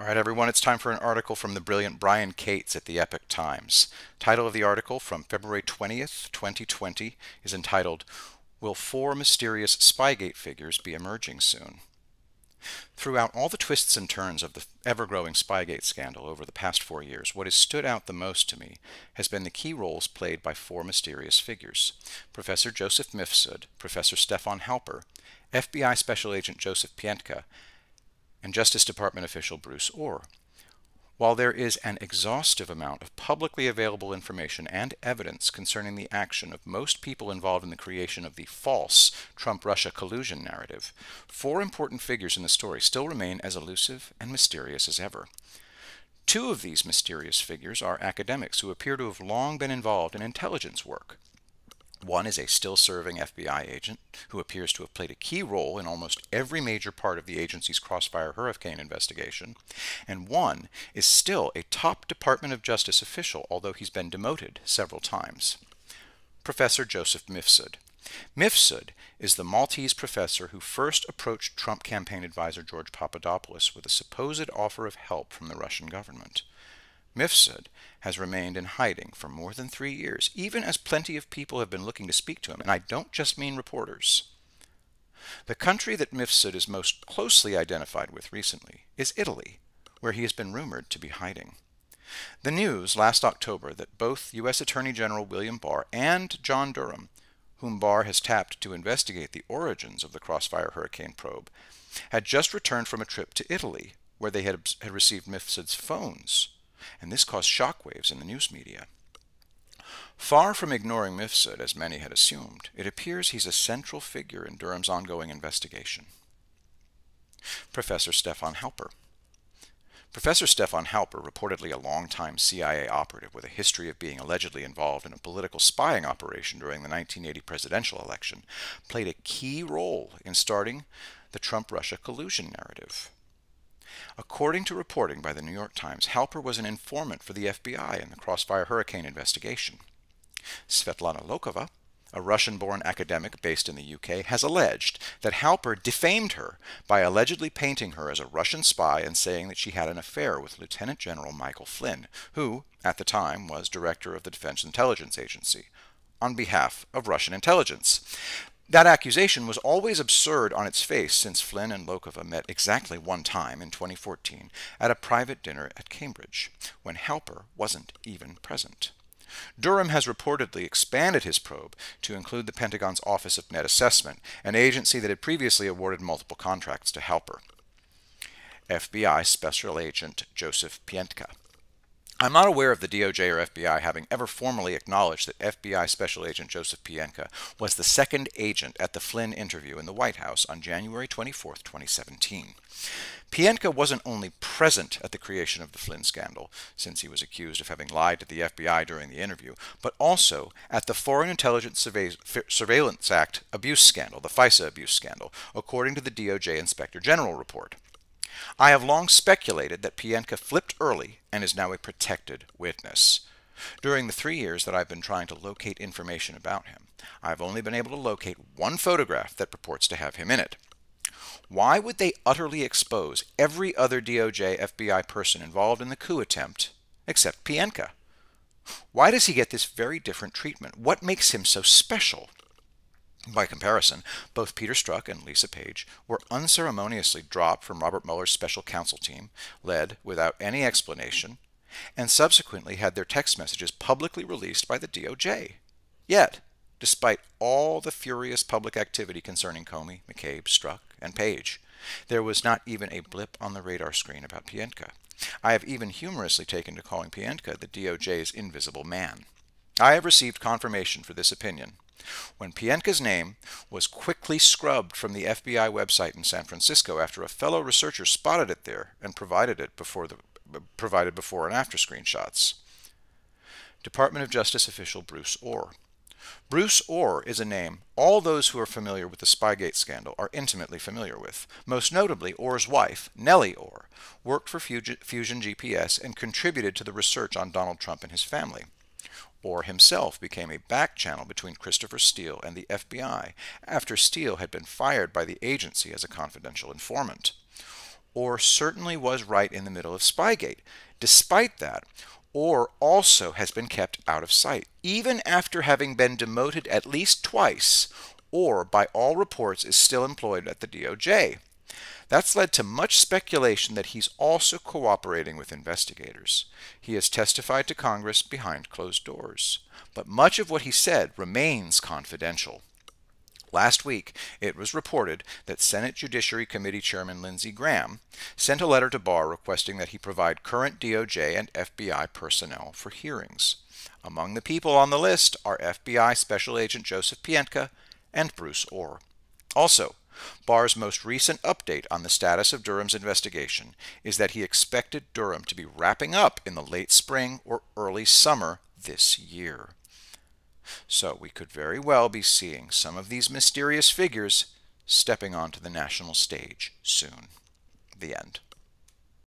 All right, everyone, it's time for an article from the brilliant Brian Cates at the Epoch Times. Title of the article from February 20th, 2020 is entitled, "Will Four Mysterious Spygate Figures Be Emerging Soon?" Throughout all the twists and turns of the ever-growing Spygate scandal over the past 4 years, what has stood out the most to me has been the key roles played by four mysterious figures: Professor Joseph Mifsud, Professor Stefan Halper, FBI Special Agent Joseph Pientka, and Justice Department official Bruce Orr. While there is an exhaustive amount of publicly available information and evidence concerning the action of most people involved in the creation of the false Trump-Russia collusion narrative, four important figures in the story still remain as elusive and mysterious as ever. Two of these mysterious figures are academics who appear to have long been involved in intelligence work. One is a still-serving FBI agent who appears to have played a key role in almost every major part of the agency's Crossfire Hurricane investigation, and one is still a top Department of Justice official, although he's been demoted several times. Professor Joseph Mifsud. Mifsud is the Maltese professor who first approached Trump campaign advisor George Papadopoulos with a supposed offer of help from the Russian government. Mifsud has remained in hiding for more than 3 years, even as plenty of people have been looking to speak to him, and I don't just mean reporters. The country that Mifsud is most closely identified with recently is Italy, where he has been rumored to be hiding. The news last October that both U.S. Attorney General William Barr and John Durham, whom Barr has tapped to investigate the origins of the Crossfire Hurricane probe, had just returned from a trip to Italy, where they had received Mifsud's phones, and this caused shockwaves in the news media. Far from ignoring Mifsud, as many had assumed, it appears he's a central figure in Durham's ongoing investigation. Professor Stefan Halper. Professor Stefan Halper, reportedly a longtime CIA operative with a history of being allegedly involved in a political spying operation during the 1980 presidential election, played a key role in starting the Trump-Russia collusion narrative. According to reporting by the New York Times, Halper was an informant for the FBI in the Crossfire Hurricane investigation. Svetlana Lokova, a Russian-born academic based in the UK, has alleged that Halper defamed her by allegedly painting her as a Russian spy and saying that she had an affair with Lieutenant General Michael Flynn, who, at the time, was director of the Defense Intelligence Agency, on behalf of Russian intelligence. That accusation was always absurd on its face, since Flynn and Lokova met exactly one time in 2014 at a private dinner at Cambridge, when Halper wasn't even present. Durham has reportedly expanded his probe to include the Pentagon's Office of Net Assessment, an agency that had previously awarded multiple contracts to Halper. FBI Special Agent Joseph Pientka. I'm not aware of the DOJ or FBI having ever formally acknowledged that FBI Special Agent Joseph Pientka was the second agent at the Flynn interview in the White House on January 24, 2017. Pientka wasn't only present at the creation of the Flynn scandal, since he was accused of having lied to the FBI during the interview, but also at the Foreign Intelligence Surveillance Act abuse scandal, the FISA abuse scandal, according to the DOJ Inspector General report. I have long speculated that Pientka flipped early and is now a protected witness. During the 3 years that I've been trying to locate information about him, I've only been able to locate one photograph that purports to have him in it. Why would they utterly expose every other DOJ FBI person involved in the coup attempt except Pientka? Why does he get this very different treatment? What makes him so special? By comparison, both Peter Strzok and Lisa Page were unceremoniously dropped from Robert Mueller's special counsel team, led without any explanation, and subsequently had their text messages publicly released by the DOJ. Yet, despite all the furious public activity concerning Comey, McCabe, Strzok, and Page, there was not even a blip on the radar screen about Pientka. I have even humorously taken to calling Pientka the DOJ's invisible man. I have received confirmation for this opinion when Pientka's name was quickly scrubbed from the FBI website in San Francisco after a fellow researcher spotted it there and provided before and after screenshots. Department of Justice official Bruce Orr. Bruce Orr is a name all those who are familiar with the Spygate scandal are intimately familiar with. Most notably, Orr's wife, Nellie Orr, worked for Fusion GPS and contributed to the research on Donald Trump and his family. Orr himself became a back channel between Christopher Steele and the FBI after Steele had been fired by the agency as a confidential informant. or certainly was right in the middle of Spygate. Despite that, Orr also has been kept out of sight. Even after having been demoted at least twice, Orr, by all reports, is still employed at the DOJ. That's led to much speculation that he's also cooperating with investigators. He has testified to Congress behind closed doors, but much of what he said remains confidential. Last week, it was reported that Senate Judiciary Committee Chairman Lindsey Graham sent a letter to Barr requesting that he provide current DOJ and FBI personnel for hearings. Among the people on the list are FBI Special Agent Joseph Pientka and Bruce Orr. Also, Barr's most recent update on the status of Durham's investigation is that he expected Durham to be wrapping up in the late spring or early summer this year. So we could very well be seeing some of these mysterious figures stepping onto the national stage soon. The end.